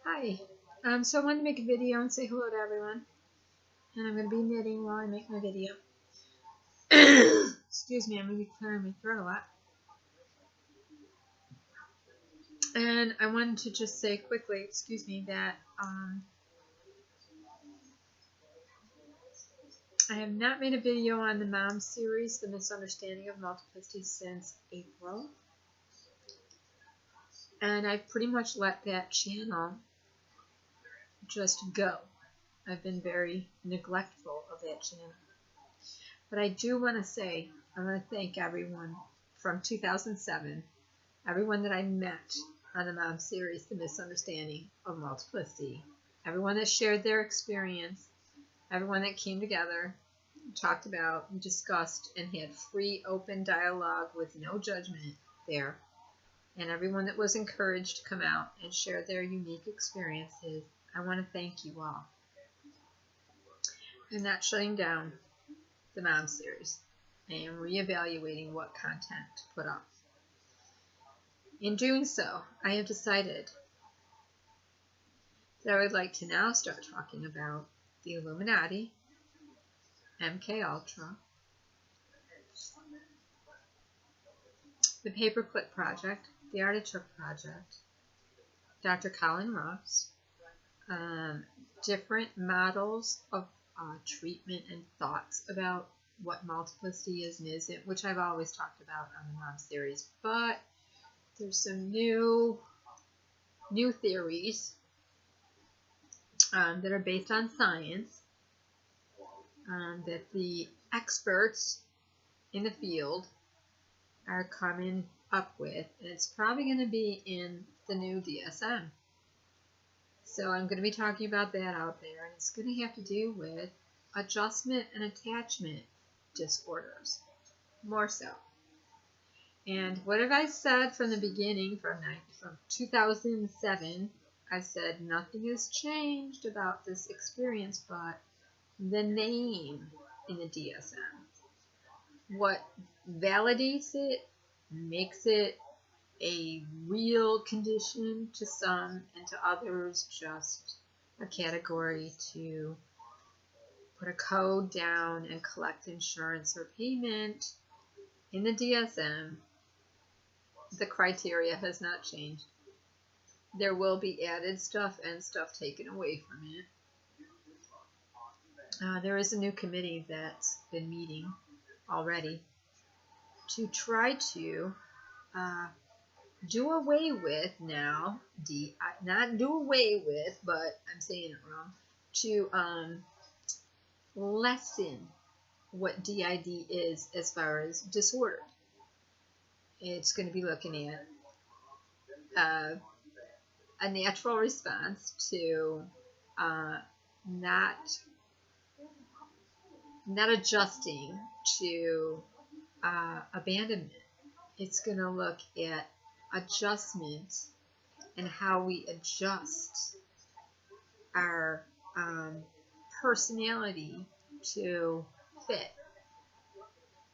Hi. So I wanted to make a video and say hello to everyone. And I'm going to be knitting while I make my video. Excuse me, I'm going to be clearing my throat a lot. And I wanted to just say quickly, excuse me, that I have not made a video on the Mom series, The Misunderstanding of Multiplicity, since April. And I've pretty much let that channel just go. I've been very neglectful of that channel. But I do want to say, I want to thank everyone from 2007, everyone that I met on the Mom series, The Misunderstanding of Multiplicity, everyone that shared their experience, everyone that came together, talked about, discussed, and had free, open dialogue with no judgment there, and everyone that was encouraged to come out and share their unique experiences. I want to thank you all. I'm not shutting down the Mom series. I am reevaluating what content to put up. In doing so, I have decided that I would like to now start talking about the Illuminati, MK Ultra, the Paperclip Project, the Artichoke Project, Dr. Colin Ross, different models of treatment and thoughts about what multiplicity is and isn't, which I've always talked about on the Mom series, but there's some new theories that are based on science that the experts in the field are coming up with, and it's probably going to be in the new DSM. So I'm going to be talking about that out there, and it's going to have to do with adjustment and attachment disorders, more so. And what have I said from the beginning, from 2007? I said nothing has changed about this experience but the name in the DSM. What validates it, makes it a real condition to some, and to others just a category to put a code down and collect insurance or payment. In the DSM, the criteria has not changed. There will be added stuff and stuff taken away from it. There is a new committee that's been meeting already to try to do away with now, not do away with, but I'm saying it wrong, to lessen what DID is as far as disorder. It's going to be looking at a natural response to not adjusting to abandonment. It's going to look at adjustment and how we adjust our personality to fit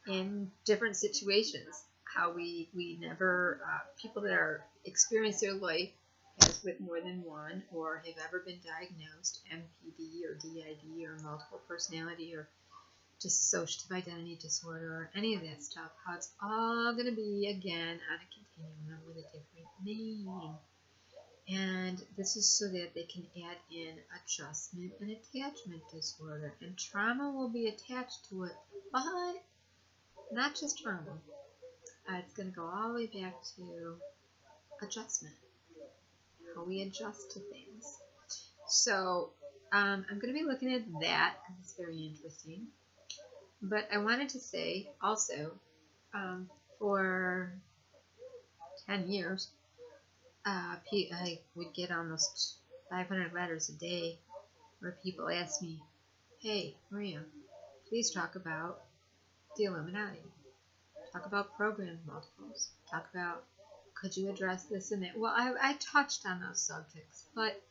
in different situations. How we never, people that are experience their life as with more than one, or have ever been diagnosed MPD or DID or multiple personality or dissociative identity disorder or any of that stuff, how it's all going to be again on a continuum with a different name. And this is so that they can add in adjustment and attachment disorder, and trauma will be attached to it, but not just trauma. It's going to go all the way back to adjustment, how we adjust to things. So I'm going to be looking at that because it's very interesting. But I wanted to say also, for 10 years, I would get almost 500 letters a day where people ask me, "Hey, Maria, please talk about the Illuminati. Talk about programmed multiples. Talk about, could you address this and that?" Well, I touched on those subjects, but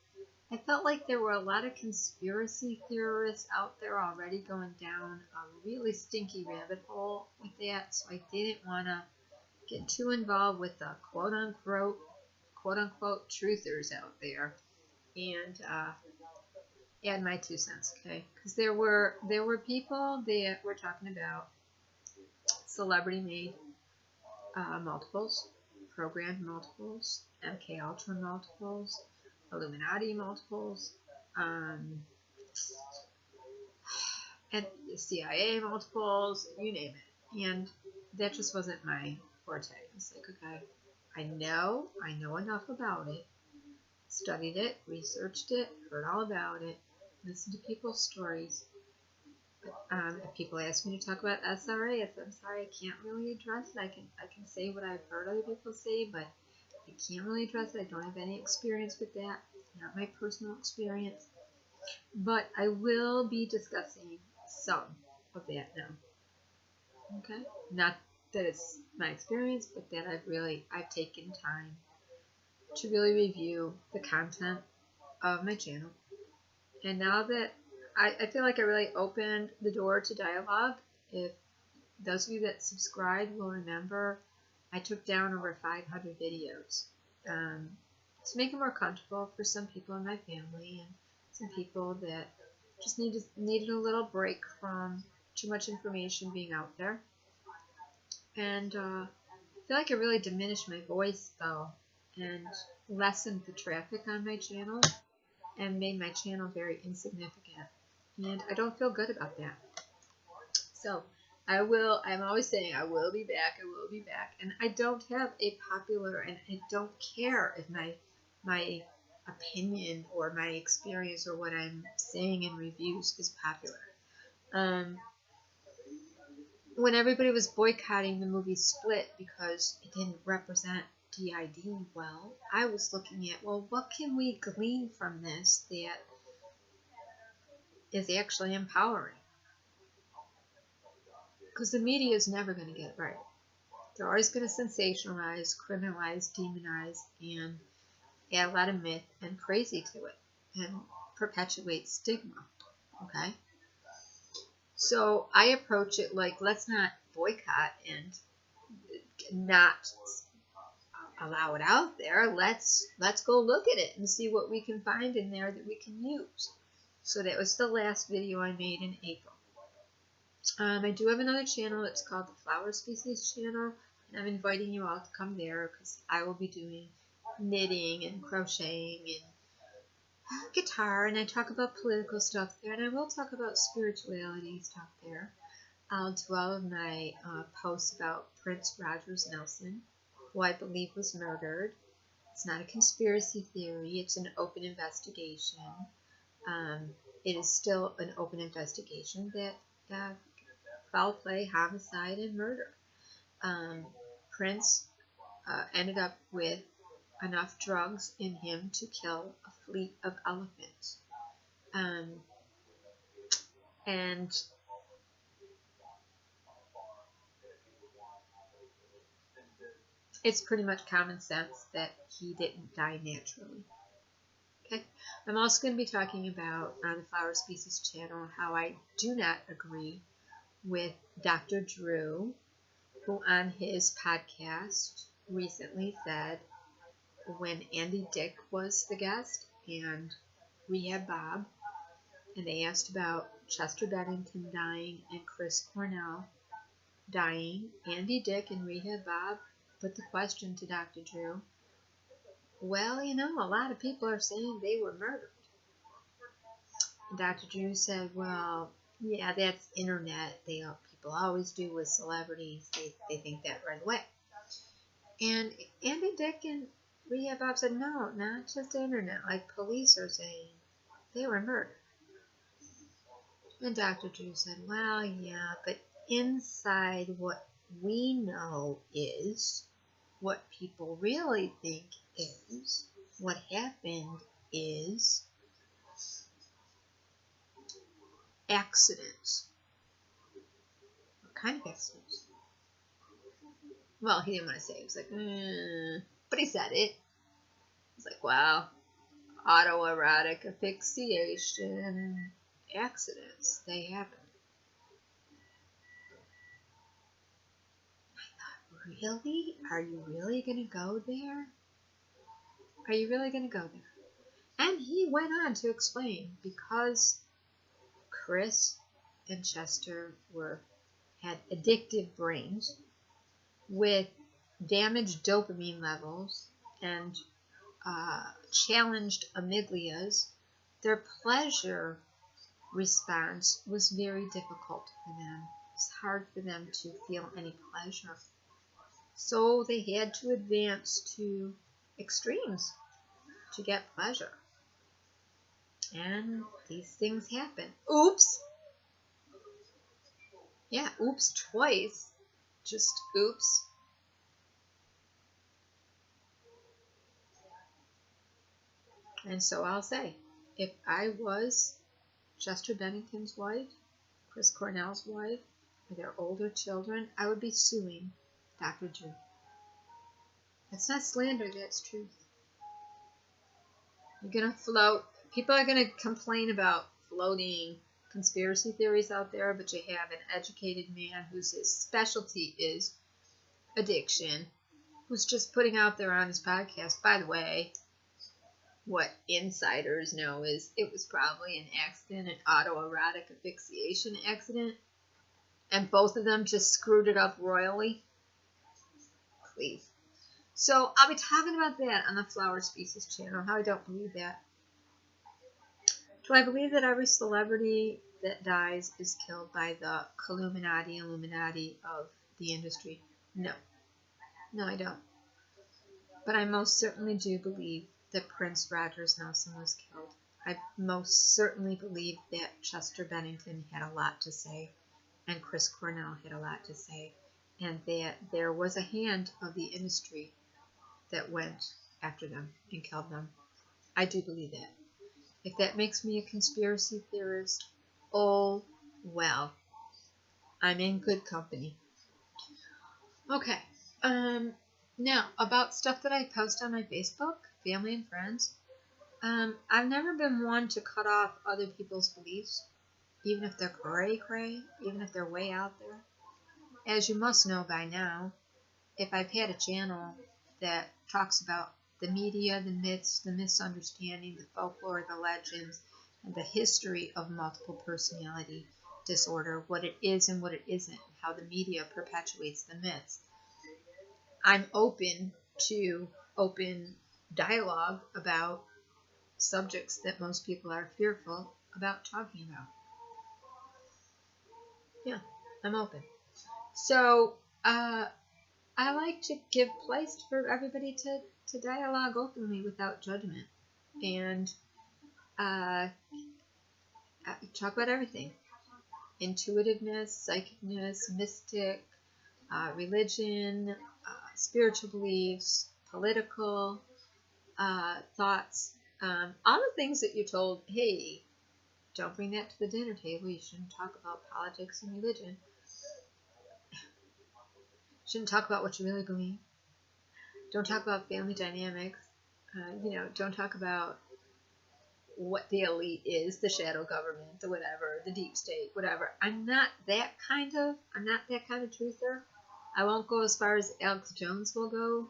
I felt like there were a lot of conspiracy theorists out there already going down a really stinky rabbit hole with that, so I didn't want to get too involved with the quote-unquote truthers out there and add my 2 cents, okay? Because there were people that were talking about celebrity made multiples, programmed multiples, MK Ultra multiples, Illuminati multiples, and CIA multiples, you name it. And that just wasn't my forte. It's like, okay, I know enough about it, studied it, researched it, heard all about it, listened to people's stories. If people ask me to talk about SRA, I'm sorry, I can't really address it. I can say what I've heard other people say, but I can't really address it. I don't have any experience with that. It's not my personal experience. But I will be discussing some of that now. Okay? Not that it's my experience, but that I've taken time to really review the content of my channel. And now that I feel like I really opened the door to dialogue. If those of you that subscribed will remember, I took down over 500 videos to make it more comfortable for some people in my family and some people that just needed a little break from too much information being out there. And I feel like it really diminished my voice, though, and lessened the traffic on my channel and made my channel very insignificant. And I don't feel good about that. So I'm always saying I will be back, and I don't have a popular, and I don't care if my opinion or my experience or what I'm saying in reviews is popular. When everybody was boycotting the movie Split because it didn't represent DID well, I was looking at, well, what can we glean from this that is actually empowering? Because the media is never going to get it right. They're always going to sensationalize, criminalize, demonize, and add a lot of myth and crazy to it, and perpetuate stigma. Okay? So I approach it like, let's not boycott and not allow it out there. Let's go look at it and see what we can find in there that we can use. So that was the last video I made in April. I do have another channel. It's called the Flower Species channel, and I'm inviting you all to come there because I will be doing knitting and crocheting and guitar, and I talk about political stuff there, and I will talk about spirituality stuff there. I'll do all of my posts about Prince Rogers Nelson, who I believe was murdered. It's not a conspiracy theory. It's an open investigation. It is still an open investigation that foul play, homicide, and murder. Prince ended up with enough drugs in him to kill a fleet of elephants. And it's pretty much common sense that he didn't die naturally. Okay, I'm also going to be talking about on the Flower Species channel how I do not agree with Dr. Drew, who on his podcast recently said, when Andy Dick was the guest and Rehab Bob, and they asked about Chester Bennington dying and Chris Cornell dying, Andy Dick and Rehab Bob put the question to Dr. Drew, well, you know, a lot of people are saying they were murdered. And Dr. Drew said, well, yeah, that's internet. People always do with celebrities. They think that right away. And Andy Dick and Rehab Bob said, no, not just internet. Like police are saying they were murdered. And Dr. Drew said, well, yeah, but inside what we know is, what people really think is, what happened is accidents. What kind of accidents? Well, he didn't want to say it. He was like, but he said it. He's like, wow, autoerotic asphyxiation, accidents, they happen. I thought, really? Are you really going to go there? Are you really going to go there? And he went on to explain, because Chris and Chester had addictive brains with damaged dopamine levels and challenged amygdalas, their pleasure response was very difficult for them. It's hard for them to feel any pleasure. So they had to advance to extremes to get pleasure. And these things happen. Oops! Yeah, oops twice. Just oops. And so I'll say, if I was Chester Bennington's wife, Chris Cornell's wife, or their older children, I would be suing Dr. Drew. That's not slander, that's truth. You're going to float. People are going to complain about floating conspiracy theories out there, but you have an educated man whose specialty is addiction, who's just putting out there on his podcast, by the way, what insiders know is it was probably an accident, an autoerotic asphyxiation accident, and both of them just screwed it up royally. Please. So I'll be talking about that on the Flower Species channel, how I don't believe that. Do I believe that every celebrity that dies is killed by the Illuminati of the industry? No. No, I don't. But I most certainly do believe that Prince Rogers Nelson was killed. I most certainly believe that Chester Bennington had a lot to say, and Chris Cornell had a lot to say, and that there was a hand of the industry that went after them and killed them. I do believe that. If that makes me a conspiracy theorist, oh well. I'm in good company. Okay. Now, about stuff that I post on my Facebook, family and friends, I've never been one to cut off other people's beliefs, even if they're cray-cray, even if they're way out there. As you must know by now, if I've had a channel that talks about the media, the myths, the misunderstanding, the folklore, the legends, and the history of multiple personality disorder, what it is and what it isn't, how the media perpetuates the myths, I'm open to open dialogue about subjects that most people are fearful about talking about. Yeah, I'm open. So, I like to give place for everybody to dialogue openly without judgment. And talk about everything. Intuitiveness, psychicness, mystic, religion, spiritual beliefs, political thoughts, all the things that you're told, hey, don't bring that to the dinner table. You shouldn't talk about politics and religion. Shouldn't talk about what you really believe. Don't talk about family dynamics. Don't talk about what the elite is, the shadow government, or whatever, the deep state, whatever. I'm not that kind of truther. I won't go as far as Alex Jones will go.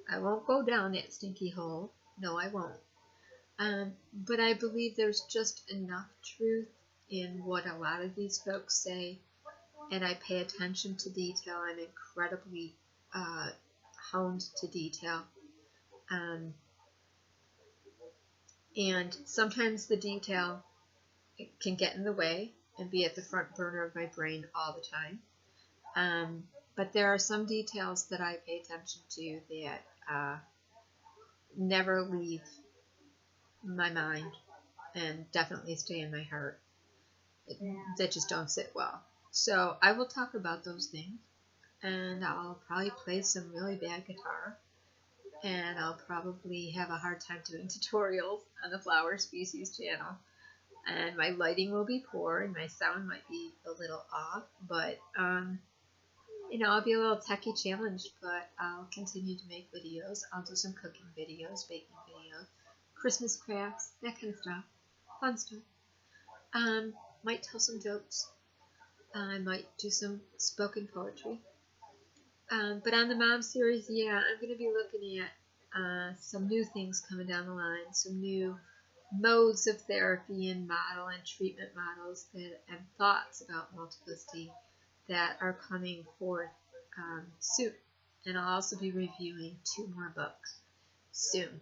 I won't go down that stinky hole. No, I won't. But I believe there's just enough truth in what a lot of these folks say, and I pay attention to detail. I'm incredibly honed to detail. And sometimes the detail can get in the way and be at the front burner of my brain all the time. But there are some details that I pay attention to that never leave my mind and definitely stay in my heart, that just don't sit well. So I will talk about those things, and I'll probably play some really bad guitar, and I'll probably have a hard time doing tutorials on the Flower Species channel, and my lighting will be poor and my sound might be a little off, but I'll be a little techie challenged, but I'll continue to make videos. I'll do some cooking videos, baking videos, Christmas crafts, that kind of stuff, fun stuff. Might tell some jokes. I might do some spoken poetry. But on the Mom series, yeah, I'm going to be looking at some new things coming down the line, some new modes of therapy and model and treatment models and thoughts about multiplicity that are coming forth soon. And I'll also be reviewing 2 more books soon.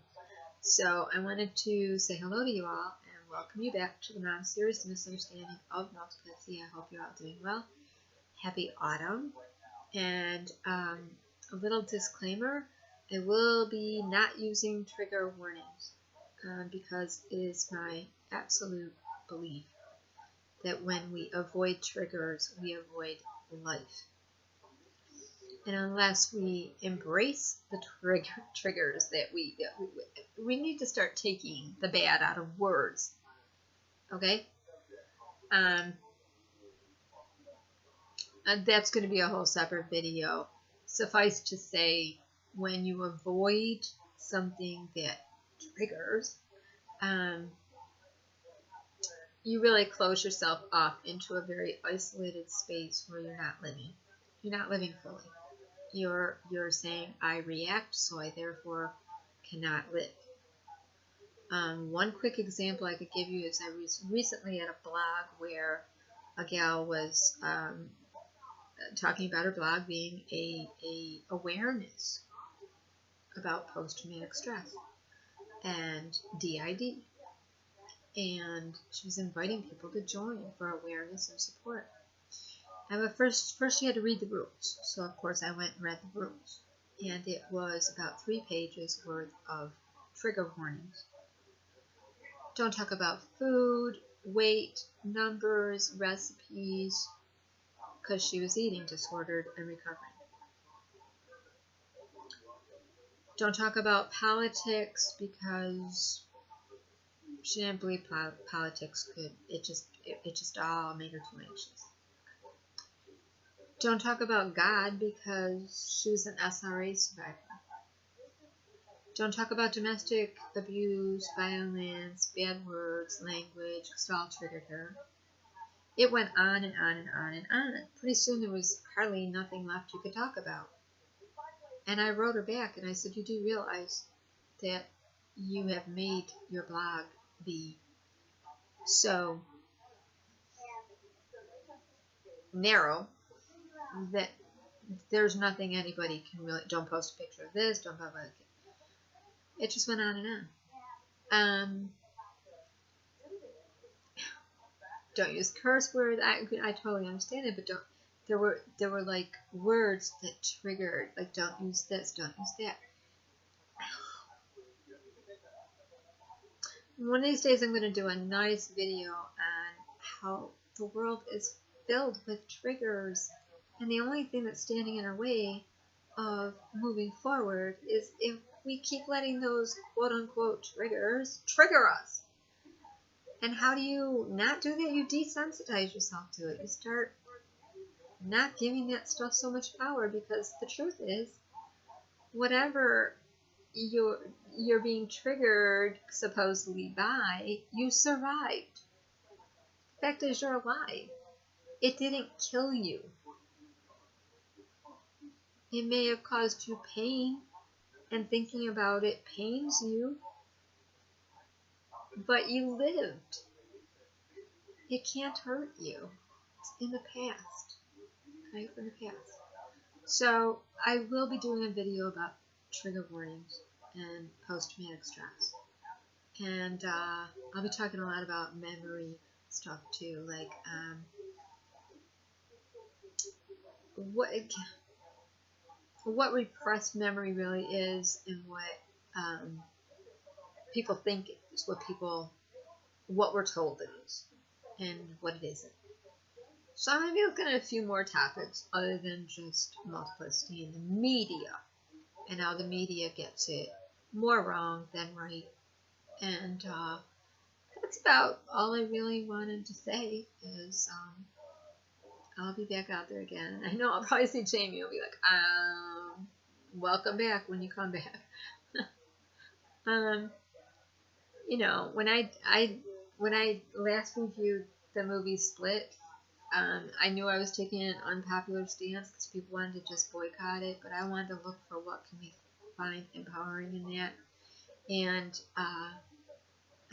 So I wanted to say hello to you all and welcome you back to the Mom Series, Misunderstanding of Multiplicity. I hope you're all doing well. Happy autumn. And a little disclaimer, I will be not using trigger warnings because it is my absolute belief that when we avoid triggers, we avoid life. And unless we embrace the triggers that we need to start taking the bad out of words. Okay? And that's going to be a whole separate video. Suffice to say, when you avoid something that triggers, you really close yourself off into a very isolated space where you're not living. You're not living fully. You're saying, I react, so I therefore cannot live. One quick example I could give you is I was recently at a blog where a gal was talking about her blog being a awareness about post-traumatic stress and DID. And she was inviting people to join for awareness and support. But first she had to read the rules. So, of course, I went and read the rules. And it was about 3 pages worth of trigger warnings. Don't talk about food, weight, numbers, recipes, because she was eating disordered and recovering. Don't talk about politics because she didn't believe politics could. It just all made her too anxious. Don't talk about God because she was an SRA survivor. Don't talk about domestic abuse, violence, bad words, language, because it all triggered her. It went on and on and on and on. Pretty soon there was hardly nothing left you could talk about. And I wrote her back and I said, you do realize that you have made your blog be so narrow that there's nothing anybody can really, don't post a picture of this, don't post it. It just went on and on. Don't use curse words. I totally understand it, but there were like words that triggered, like don't use this, don't use that. One of these days I'm going to do a nice video on how the world is filled with triggers, and the only thing that's standing in our way of moving forward is if we keep letting those quote-unquote triggers trigger us. And how do you not do that? You desensitize yourself to it. You start not giving that stuff so much power, because the truth is, whatever you're being triggered supposedly by, you survived. The fact is, you're alive. It didn't kill you. It may have caused you pain, and thinking about it pains you, but you lived. It can't hurt you. It's in the past. Okay, from the past. So I will be doing a video about trigger warnings and post-traumatic stress. And I'll be talking a lot about memory stuff too, like what repressed memory really is, and what people think it is, what we're told it is, and what it isn't. So I'm going to be looking at a few more topics other than just multiplicity in the media, and how the media gets it more wrong than right. And that's about all I really wanted to say, is I'll be back out there again. I know I'll probably see Jamie. I'll be like, welcome back when you come back. You know, when I last reviewed the movie Split, I knew I was taking an unpopular stance because people wanted to just boycott it, but I wanted to look for what can we find empowering in that. And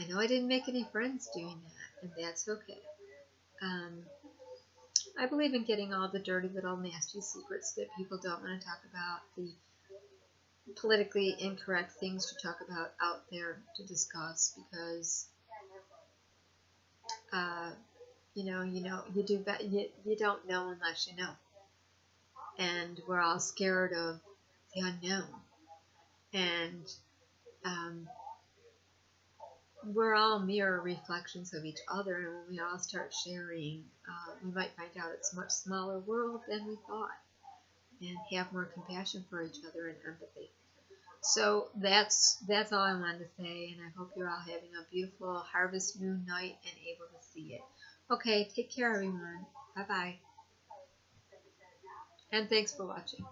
I know I didn't make any friends doing that, and that's okay. I believe in getting all the dirty little nasty secrets that people don't want to talk about, the politically incorrect things to talk about out there to discuss, because you don't know unless you know, and we're all scared of the unknown, and we're all mirror reflections of each other, and when we all start sharing, we might find out it's a much smaller world than we thought, and have more compassion for each other and empathy. So that's all I wanted to say, and I hope you're all having a beautiful harvest moon night and able to see it. Okay, take care, everyone. Bye-bye. And thanks for watching.